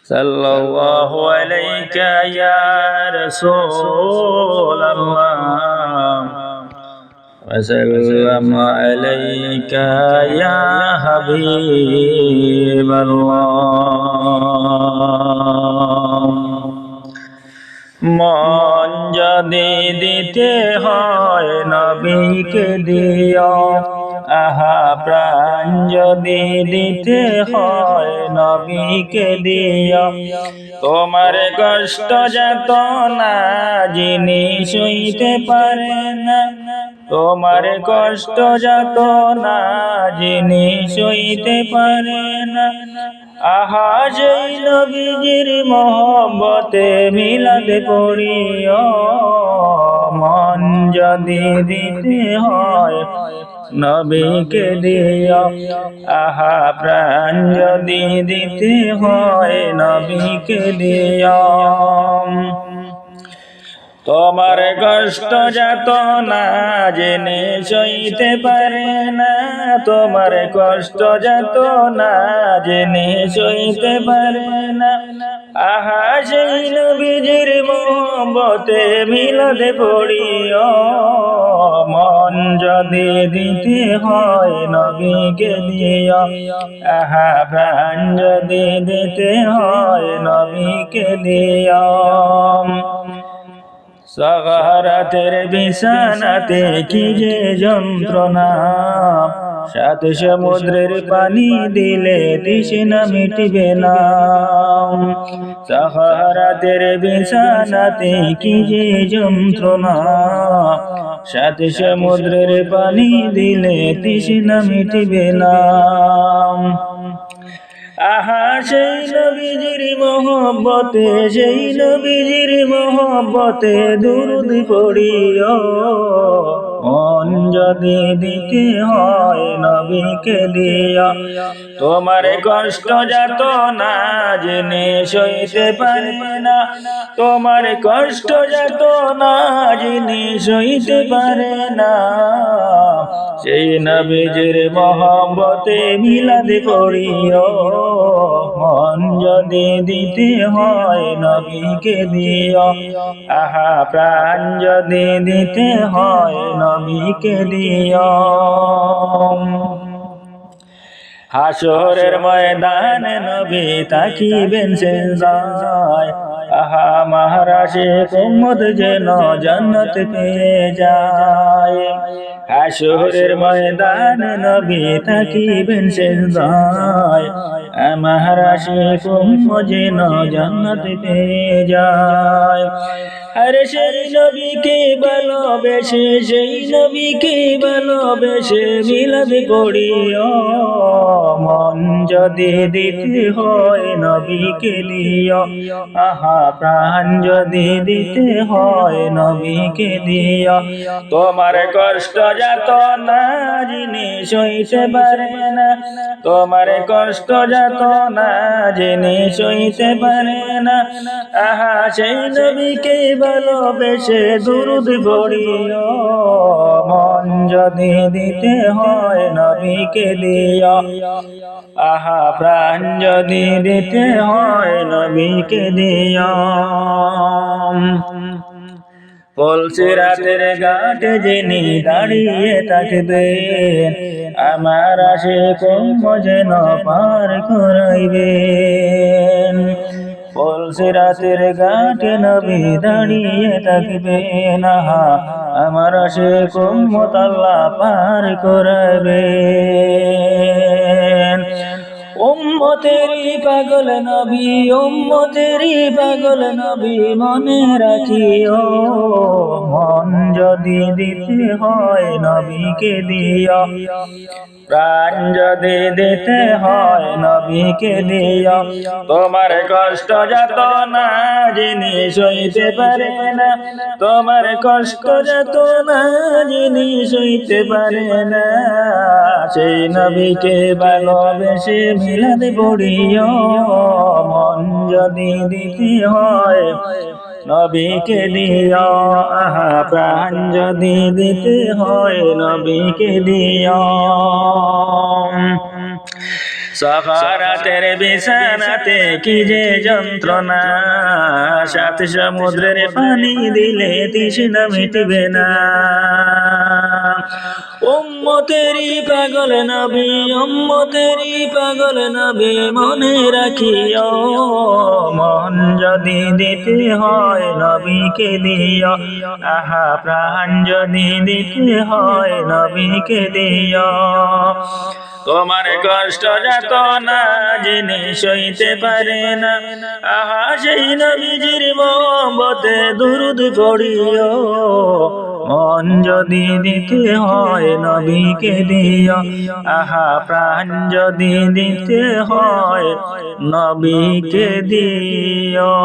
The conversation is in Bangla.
صلى الله عليك يا رسول الله وسلم عليك يا حبيب الله মন যদি দিতে হয় নবীকে দিও আহা প্রাণ যদি দিতে হয় নবীকে দিও তোমার কষ্ট যাতনা যিনি সইতে পারে না তোমার কষ্ট যাতনা যিনি সইতে পারে না আহা সেই নবীজির মহব্বতে মিলাদ পড়িও মন যদি দিতে হয় নবীকে দিও আহা প্রাণ যদি দিতে হয় নবীকে দিও তোমার কষ্ট যাতনা জেনে সইতে পারে না তোমার কষ্ট যাতনা জেনে সইতে পারে না আহা সেই নবীজির মহব্বতে মিলাদ পড়িও মন যদি দিতে হয় নবীকে দিও আহা প্রাণ যদি দিতে হয় নবীকে দিও সাগারাতের বিছানাতে কি যে যন্ত্রণা সাত সমুদ্রের পানি দিলে তৃষ্ণা মিটবে না সাগারাতের বিছানাতে কি যে যন্ত্রণা সাত সমুদ্রের পানি দিলে তৃষ্ণা মিটবে না আহা সেই নবীজির মহব্বতে সেই নবীজির মহব্বতে দুরূদ পড়িও মন যদি দিতে হয় নবীকে দিও তোমার কষ্ট যাতনা জেনে সইতে পারে না তোমার কষ্ট যাতনা যিনি সইতে পারে না সেই নবীজির মহব্বতে মিলাদ পড়িও মন যদি দিতে হয় নবীকে দিও আহা প্রাণ যদি দিতে হয় নবীকে দিও হাসরের ময়দানে নবী তাকিবেন সেজদায় আহা মহারাশে উম্মত যেন জান্নাত পেয়ে যায় হাসরের ময়দানে নবী তাকিবেন সেজদায় মহারাশে উম্মত যেন জান্নাত পেয়ে যায় আরে সেই নবীকে ভালোবেসে সেই নবীকে ভালোবেসে মিলাদ পড়িও মন যদি দিতে হয় নবীকে দিও আহা প্রাণ যদি দিতে হয় নবীকে দিও তোমার কষ্ট যাতনা যিনি সইতে পারে না তোমার কষ্ট যাতনা যিনি সইতে পারে না আহা সেই নবীকে ভালোবেসে দুরূদ পড়িও মন যদি দিতে হয় নবীকে দিও আহা প্রাণ যদি দিতে হয় নবীকে দিও পুলসিরাতের ঘাটে যিনি দাঁড়িয়ে থাকবেন আমার আশিক যেন পার করাইবেন পুলসিরাতের ঘাটে নবী দাঁড়িয়ে থাকবেন আহা আমার আশিক আল্লাহ পার করাইবেন উম্মতেরি পাগল নবী উম্মতেরি পাগল নবী মনে রাখিও মন যদি দিতে হয় নবীকে দিও প্রাণ যদি দিতে হয় নবীকে দিও তোমার কষ্ট যাতনা যিনি সইতে পারে না তোমার কষ্ট যাতনা যিনি সইতে পারে না সেই নবীকে ভালোবেসে মিলাদ পড়িও মন যদি দিতে হয় নবীকে দিও আহা প্রাণ যদি দিতে হয় নবীকে দিও সাকারাতের বিছানাতে কি যে যন্ত্রণা, সাত সমুদ্রের পানি দিলে তৃষ্ণা মিটবে না। উম্মতেরি পাগল নবী, উম্মতেরি পাগল নবী, মনে রাখিও মন যদি দিতে হয় নবীকে দিও, আহা প্রাণ যদি দিতে হয় নবীকে দিও। তোমার কষ্ট যাত না জেনে সইতে পারে না, আহা সেই নবীজির মহব্বতে দুরুদ পড়িও। মন যদি দিতে হয় নবীকে দিও, আহা প্রাণ যদি দিতে হয় নবীকে দিও।